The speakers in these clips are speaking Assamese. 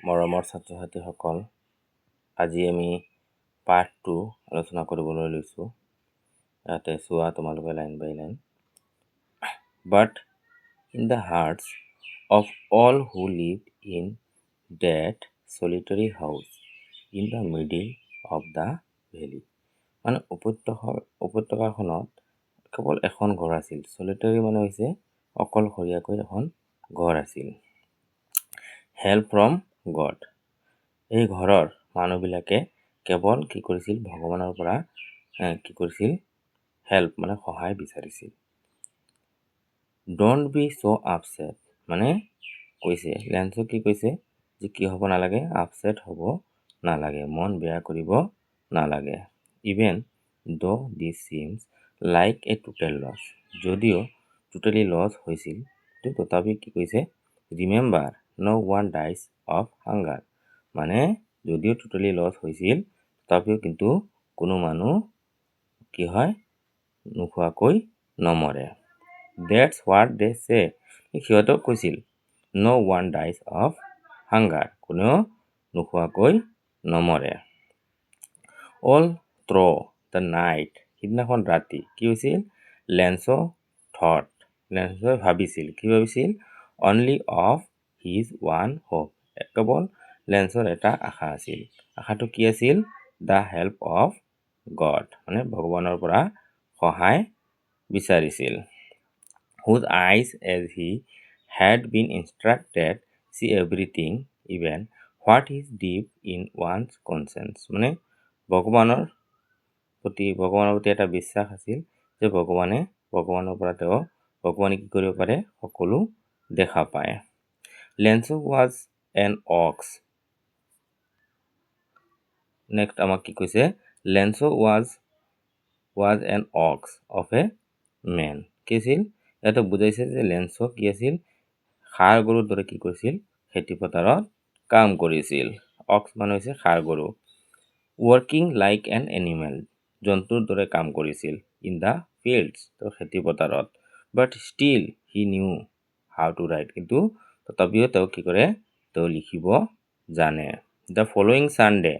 মৰমৰ ছাত্ৰ-ছাত্ৰীসকল, আজি আমি পাৰ্ট 2 আলোচনা কৰিবলৈ লৈছোঁ। ইয়াতে চোৱা তোমালোকে line by line. But in the hearts of all who lived in that solitary house in the middle of the valley, মানে উপত্যকাখনত কেৱল এখন ঘৰ আছিল। চলিটাৰী মানে হৈছে অকলশৰীয়াকৈ এখন ঘৰ আছিল। হেল্প ফ্ৰম গড, এই ঘৰৰ মানুহবিলাকে কেৱল কি কৰিছিল, ভগৱানৰ পৰা কি কৰিছিল, হেল্প মানে সহায় বিচাৰিছিল। ডোন্ট বি চ' আপছেট, মানে কৈছে লেন্সক কি কৈছে যে কি হ'ব নালাগে, আপছেট হ'ব নালাগে, মন বেয়া কৰিব নালাগে। Even though this seems like a total loss, যদিও টোটেলি লছ হৈছিল তথাপি কি কৈছে, remember no one dies of hunger, মানে যদিও টোটেলি লছ হৈছিল তথাপিও কিন্তু কোনো মানুহ কি হয়, নোখোৱাকৈ নমৰে। That's what they say, সিহঁতক কৈছিল no one dies of hunger, কোনেও নোখোৱাকৈ নমৰে। All through the night, সিদিনাখন ৰাতি কি হৈছিল, লেন্সই ভাবিছিল, কি ভাবিছিল, only of his one hope, কেৱল লেন্সৰ এটা আশা আছিল। আশাটো কি আছিল, the help of God, মানে ভগৱানৰ পৰা সহায় বিচাৰিছিল। Whose eyes as he had been instructed see everything, even what is deep in one's conscience, মানে ভগৱানৰ প্ৰতি এটা বিশ্বাস আছিল যে ভগৱানৰ পৰা ভগৱানে কি কৰিব পাৰে, সকলো দেখা পায়। লেন্সো was an ox, নেক্সট আমাক কি কৈছে, লেন্সো was an ox of a man, কি আছিল, ইয়াতে বুজাইছে যে লেন্সো কি আছিল, ষাঁড় গৰুৰ দৰে কি কৰিছিল, খেতি পথাৰত কাম কৰিছিল। অক্স মানে হৈছে ষাঁড় গৰু। ৱৰ্কিং লাইক এন এনিমেল, জন্তুৰ দৰে কাম কৰিছিল। ইন দ্য ফিল্ডছ, খেতি পথাৰত। But still he knew how to write, কিন্তু তথাপিও তেওঁ কি কৰে, তেওঁ লিখিব জানে। দ্য ফলোয়িং ছানডে,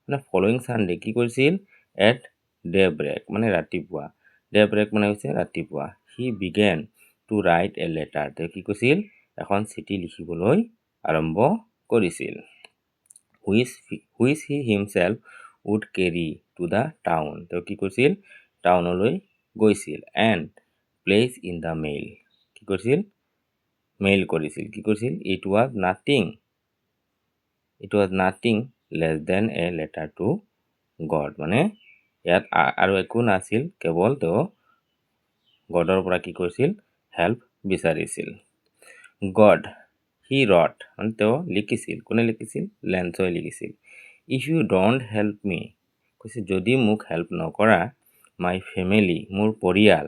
মানে ফলোয়িং ছানডে কি কৰিছিল, এট ডে ব্ৰেক, মানে ৰাতিপুৱা। ডে ব্ৰেক মানে হৈছে ৰাতিপুৱা। He began to write a letter, তেওঁ কি কৰিছিল, এখন চিঠি লিখিবলৈ আৰম্ভ কৰিছিল। Which he himself would carry to the town, তেওঁ কি কৰিছিল, টাউনলৈ গৈছিল। And place in the mail, কি কৰিছিল, মেইল কৰিছিল। কি কৰিছিল, it was nothing less than a letter to God, মানে ইয়াত আৰু একো নাছিল, কেৱল তেওঁ গডৰ পৰা কি কৰিছিল, হেল্প বিচাৰিছিল। গড হি ৰট, মানে তেওঁ লিখিছিল। কোনে লিখিছিল, লেন্সই লিখিছিল। ইফ ইউ ডোণ্ট হেল্প মি, কৈছে যদি মোক হেল্প নকৰা, মাই ফেমিলি, মোৰ পৰিয়াল,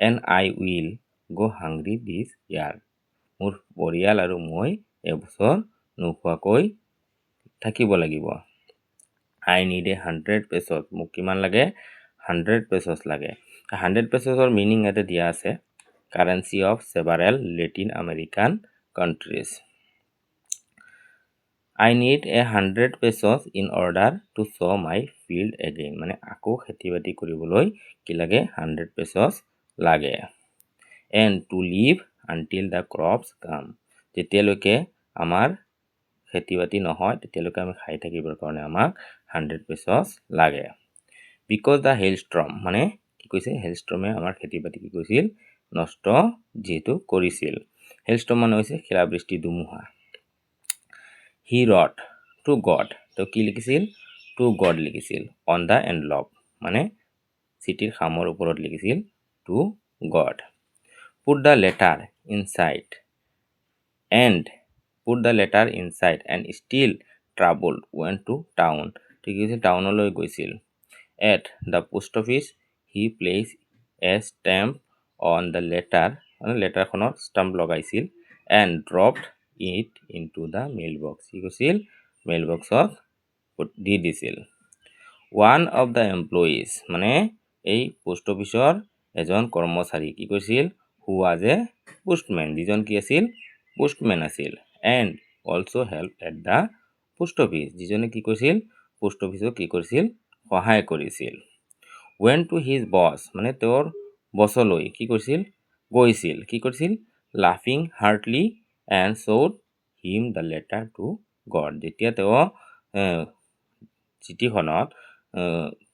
এণ্ড আই উইল গ' হাংৰি দিছ ইয়াৰ, মোৰ পৰিয়াল আৰু মই এবছৰ নোখোৱাকৈ থাকিব লাগিব। আই নিড এ 100 পেছছ, মোক কিমান লাগে, 100 পেছছ লাগে। 100 পেছছৰ মিনিং ইয়াতে দিয়া আছে, currency of several Latin American countries. I need a 100 pesos in order to show' my field again, মানে আকৌ খেতি বাতি কৰিবলৈ কি লাগে, 100 পেছছ লাগে। And to live until the crops come, যেতিয়ালৈকে আমাৰ খেতি বাতি নহয় তেতিয়ালৈকে আমি খাই থাকিবৰ কাৰণে আমাক 100 পেছছ লাগে। বিকজ দ্য হেইলষ্ট্ৰম, মানে কি কৈছে, হেইলষ্ট্ৰমে আমাৰ খেতি বাতি কি কৰিছিল, নষ্ট যিহেতু কৰিছিল। হেইলষ্ট্ৰম মানে হৈছে শিলাবৃষ্টি, ধুমুহা। হি ৰট টু গড, তেওঁ কি লিখিছিল, টু গড লিখিছিল। অন দ্য এনভলপ, মানে চিঠিৰ খামৰ ওপৰত লিখিছিল to God. Put the letter inside and still trouble went to town, ঠিক আছে, টাউনলৈ গৈছিল। At the post office he placed a stamp on the letter, মানে লেটাৰখনত ষ্টাম্প লগাইছিল। And dropped it into the mail box, কি কৈছিল, মেইল বক্সত দি দিছিল। ওৱান অফ দ্য এমপ্লয়িজ, মানে এই পোষ্ট অফিচৰ এজন কৰ্মচাৰী কি কৈছিল, হু ৱাজ এ পোষ্টমেন, যিজন কি আছিল, পোষ্টমেন আছিল। And also' help at the post office, যিজনে কি কৰিছিল পোষ্ট অফিচক কি কৰিছিল সহায় কৰিছিল। went to his boss মানে তেওঁৰ বছলৈ কি কৰিছিল গৈছিল, কি কৰিছিল laughing heartily and showed him the letter to God। যেতিয়া তেওঁ চিঠিখনত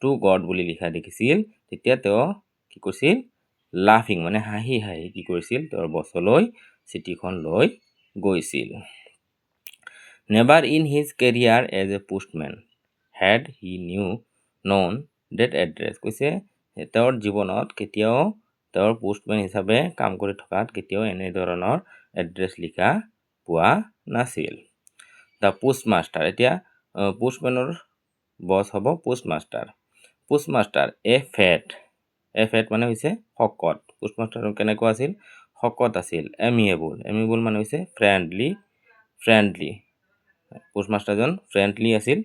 টু গড বুলি লিখা দেখিছিল তেতিয়া তেওঁ কি কৰিছিল লাফিং মানে হাঁহি হাঁহি কি কৰিছিল তেওঁৰ বছলৈ চিঠিখন লৈ গৈছিল। Never in his career as a postman had he known that address কৈছে তেওঁৰ জীৱনত কেতিয়াও তেওঁৰ পোষ্টমেন হিচাপে কাম কৰি থকাত কেতিয়াও এনেধৰণৰ এড্ৰেছ লিখা পোৱা নাছিল। দ্য পোষ্টমাষ্টাৰ, এতিয়া পোষ্টমেনৰ বছ হ'ব পোষ্টমাষ্টাৰ। পোষ্টমাষ্টাৰ এ ফেট মানে হৈছে শকত। পোষ্টমাষ্টাৰ কেনেকুৱা আছিল শকত আছিল। এমিয়েবল মানে হৈছে ফ্ৰেণ্ডলি পোষ্টমাষ্টাৰজন ফ্ৰেণ্ডলি আছিল,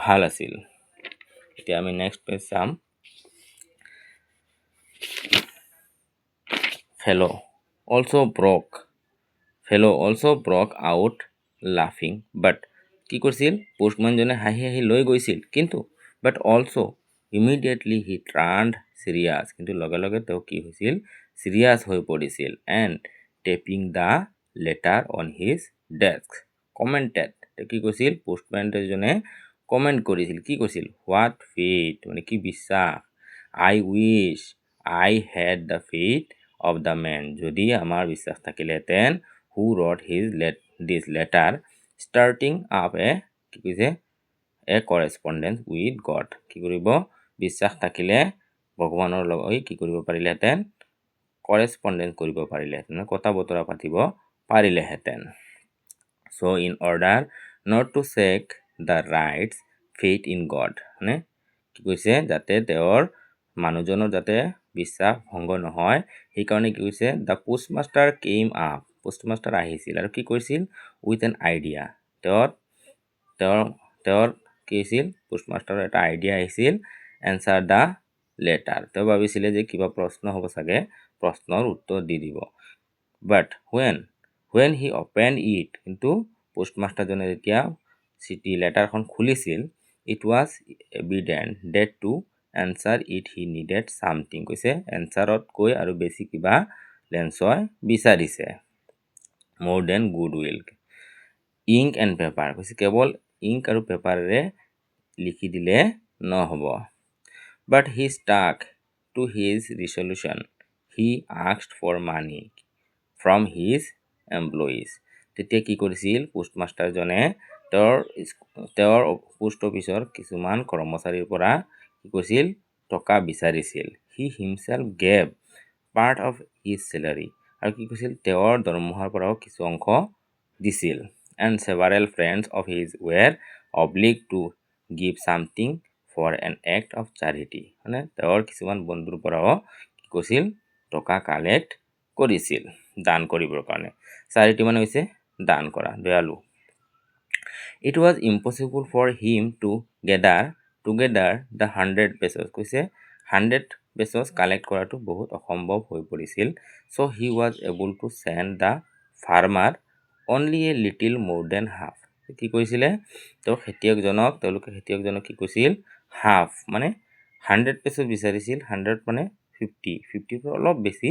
ভাল আছিল। এতিয়া আমি নেক্সট পেজ চাম। fellow also broke out laughing but কি কৰিছিল পোষ্টমেনজনে হাঁহি হাঁহি লৈ গৈছিল কিন্তু but also immediately he turned serious কিন্তু লগে লগে তেওঁ কি হৈছিল serious হৈ পৰিছিল and tapping the letter on his desk commented কি কৈছিল পোষ্টমেনজনে কমেন্ট কৰিছিল কি কৈছিল what fate মানে কি বিশ্বাস I wish I had the faith of the man যদি আমাৰ বিশ্বাস থাকিলেহেঁতেন who wrote this letter starting up কি কৈছে a correspondence with God কি কৰিব বিশ্বাস থাকিলে ভগৱানৰ লগত কি কৰিব পাৰিলেহেঁতেন correspondence কৰিব পাৰিলেহেঁতেন কথা বতৰা পাতিব পাৰিলেহেঁতেন। So in order not to shake the right's faith in God মানে কি কৈছে যাতে তেওঁৰ মানুহজনৰ যাতে বিশ্বাস ভংগ নহয় সেইকাৰণে কি কৈছে the postmaster came up postmaster আহিছিল আৰু কি কৰিছিল উইথ এন আইডিয়া তেওঁৰ কি হৈছিল পোষ্টমাষ্টাৰৰ এটা আইডিয়া আহিছিল এনচাৰ দ্য লেটাৰ তেওঁ ভাবিছিলে যে কিবা প্ৰশ্ন হ'ব চাগে প্ৰশ্নৰ উত্তৰ দি দিব বাট when he opened it কিন্তু পোষ্টমাষ্টাৰজনে যেতিয়া চিঠি লেটাৰখন খুলিছিল it was evident that to answer it he needed something কৈছে এনচাৰতকৈ আৰু বেছি কিবা লেন্সই বিচাৰিছে more than goodwill ink and paper কৈছে কেৱল ইংক আৰু পেপাৰেৰে লিখি দিলে নহ'ব but he stuck to his resolution he asked for money from his employees তেতিয়া কি কৰিছিল পোষ্টমাষ্টাৰজনে তেওঁৰ পোষ্ট অফিচৰ কিছুমান কৰ্মচাৰীৰ পৰা কি কৰিছিল টকা বিচাৰিছিল he himself gave part of his salary আৰু কি কৈছিল তেওঁৰ দৰমহাৰ পৰাও কিছু অংশ দিছিল and several friends of his were obliged to give something for an act of charity মানে তেওঁৰ কিছুমান বন্ধুৰ পৰাও কি কৰিছিল টকা কালেক্ট কৰিছিল দান কৰিবৰ কাৰণে charity মানে হৈছে দান কৰা দয়ালু it was impossible for him to gather together the 100 pesos কৈছে 100 pesos কালেক্ট কৰাটো বহুত অসম্ভৱ হৈ পৰিছিল so he was able to send the farmer only a little more than half কি কৈছিলে তেওঁলোকে খেতিয়কজনক কি কৈছিল হাফ মানে 100 pesos বিচাৰিছিল 100 মানে 50 পৰা অলপ বেছি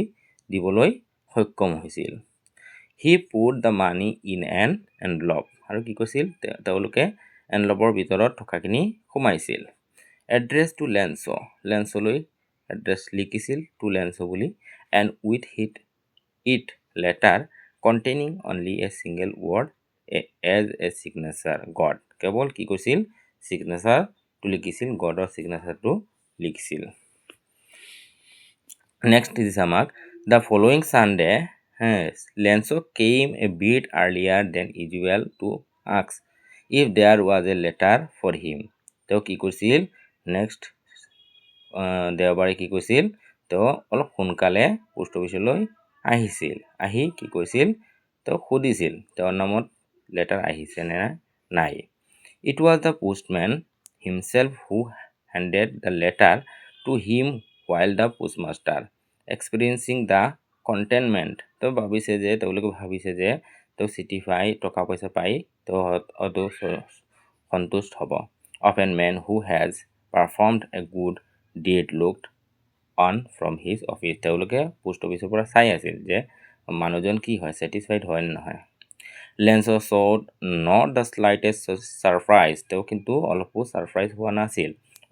দিবলৈ সক্ষম হৈছিল he put the money in an envelope আৰু কি কৈছিল তেওঁলোকে এনভেলপৰ ভিতৰত টকাখিনি সোমাইছিল address to লেন্সলৈ এড্ৰেছ লিখিছিল টু লেন্সো বুলি and with it letter containing only a single word as a signature God কেৱল কি কৈছিল সিগনেচাৰটো লিখিছিল গডৰ সিগনেচাৰটো লিখিছিল নেক্সট দিছে আমাক the following Sunday Lenso came a bit earlier than usual to ask if there was a letter for him তেওঁ কি কৰিছিল নেক্সট দেওবাৰে কি কৈছিল তেওঁ অলপ সোনকালে পোষ্ট অফিচলৈ আহিছিল আহি কি কৈছিল তেওঁ সুধিছিল তেওঁৰ নামত লেটাৰ আহিছে নে নাই it was the postman himself who handed the letter to him while the postmaster experiencing the contentment তেওঁলোকে ভাবিছে যে তেওঁ চিঠি পাই টকা পইচা পাই তেওঁ সন্তুষ্ট হ'ব। Often man who has performed a good deed looked on from his office. তেওঁলোকে পোষ্ট অফিচৰ পৰা চাই আছিল যে মানুহজন কি হয়, ছেটিছফাইড হয় নে নহয়। লেন্সো showed not the slightest surprise. তেওঁ কিন্তু অলপো ছাৰপ্ৰাইজ হোৱা নাছিল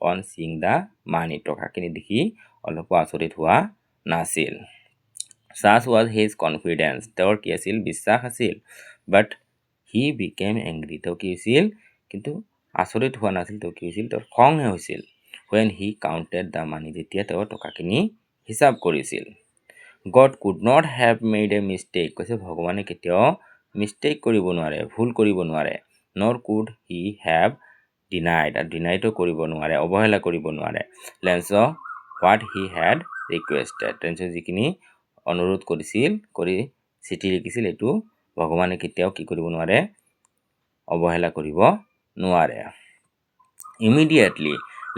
on seeing the money. টকাখিনি দেখি অলপো আচৰিত হোৱা নাছিল। Such was his confidence. তেওঁৰ কি আছিল, বিশ্বাস আছিল। But he became angry. তেওঁ কি হৈছিল, কিন্তু আচৰিত হোৱা নাছিল, তেওঁ কি হৈছিল, তেওঁৰ খংহে হৈছিল। When he counted the money. যেতিয়া তেওঁ টকাখিনি হিচাপ কৰিছিল। God could not have made a mistake. কৈছে ভগৱানে কেতিয়াও মিষ্টেক কৰিব নোৱাৰে, ভুল কৰিব নোৱাৰে। Nor could he have denied. ডিনাইটো কৰিব নোৱাৰে, অৱহেলা কৰিব নোৱাৰে। লেন্সো what he had requested. লেন্সো যিখিনি অনুৰোধ কৰিছিল, কৰি চিঠি লিখিছিল, এইটো ভগৱানে কেতিয়াও কি কৰিব নোৱাৰে, অৱহেলা কৰিব নোৱাৰে। Immediately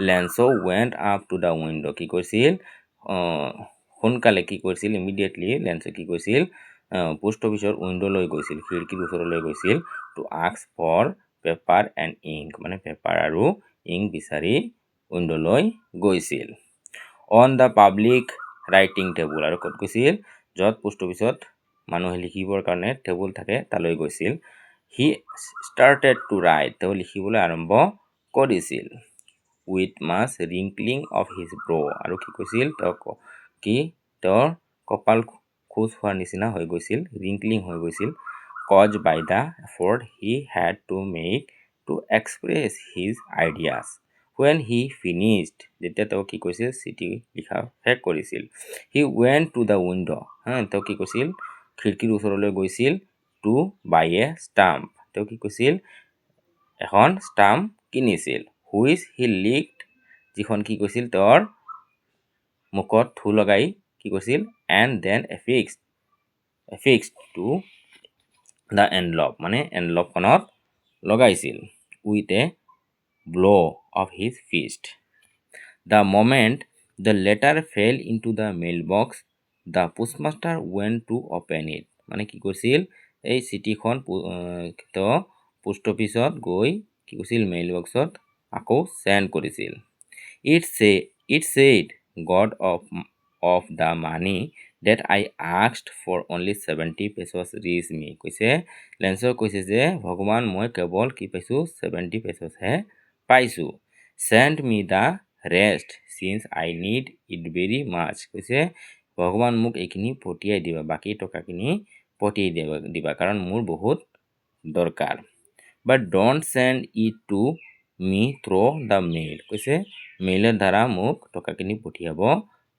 লেন্সো went up to the window. কি কৰিছিল, সোনকালে কি কৰিছিল, ইমিডিয়েটলি লেন্সো কি কৰিছিল, পোষ্ট অফিচৰ উইণ্ডলৈ গৈছিল, খিৰিকীৰ ওচৰলৈ গৈছিল, to ask for paper and ink, মানে পেপাৰ আৰু ইংক বিচাৰি উইণ্ডলৈ গৈছিল। On the public writing table, আৰু ক'ত গৈছিল, য'ত পোষ্ট অফিচত মানুহে লিখিবৰ কাৰণে টেবুল থাকে তালৈ গৈছিল। হি ষ্টাৰ্টেড টু ৰাইট, তেওঁ লিখিবলৈ আৰম্ভ কৰিছিল। উইথ মাছ ৰিংকলিং অফ হিজ ব্ৰ, আৰু কি কৈছিল, তেওঁৰ কপাল খোজ হোৱাৰ নিচিনা হৈ গৈছিল, ৰিংকলিং হৈ গৈছিল। Cause by the effort he had to make to express his ideas. When he finished, যেতিয়া তেওঁ কি কৈছিল, চিঠি লিখা শেষ কৰিছিল। He went to the window, তেওঁ কি কৈছিল, খিৰিকীৰ ওচৰলৈ গৈছিল। টু বাই এ ষ্টাম্প, তেওঁ কি কৈছিল, এখন ষ্টাম্প কিনিছিল। হুইচ হি লিকড, যিখন কি কৈছিল, তেওঁৰ মুখত থু লগাই কি কৈছিল, and then affixed to the envelope, মানে এনভলপখনত লগাইছিল। With a blow of his fist. The moment the letter fell into the mail box, the postmaster went to open it, মানে কি কৈছিল, এই চিঠিখন তেওঁ পোষ্ট অফিচত গৈ কি কৈছিল, মেইল বক্সত আকৌ চেণ্ড কৰিছিল। It said God of the money that I asked for only 70 pesos reached me. কৈছে লেন্সো কৈছে যে ভগৱান, মই কেৱল কি পাইছোঁ, 70 পেছছহে পাইছোঁ। Send me the rest since I need it very much. কৈছে ভগৱান, মোক এইখিনি পঠিয়াই দিবা, বাকী টকাখিনি পঠিয়াই দিবা, কাৰণ মোৰ বহুত দৰকাৰ। But don't send it to me through the mail. কৈছে মেইলৰ দ্বাৰা মোক টকাখিনি পঠিয়াব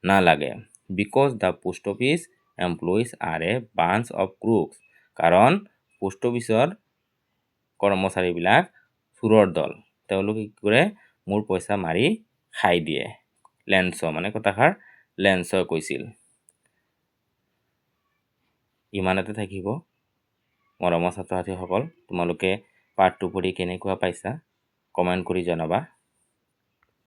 নালাগে। Because the post office employees are a bunch of crooks, কাৰণ পোষ্ট অফিচৰ কৰ্মচাৰীবিলাক চোৰৰ দল, তেওঁলোকে কি কৰে, মোৰ পইচা মাৰি খাই দিয়ে। লেন্সো, মানে কথাষাৰ লেন্সো কৈছিল। ইমানতে থাকিব মৰমৰ ছাত্ৰ ছাত্ৰীসকল। তোমালোকে পাৰ্ট 2 পঢ়ি কেনেকুৱা পাইছা কমেণ্ট কৰি জনাবা।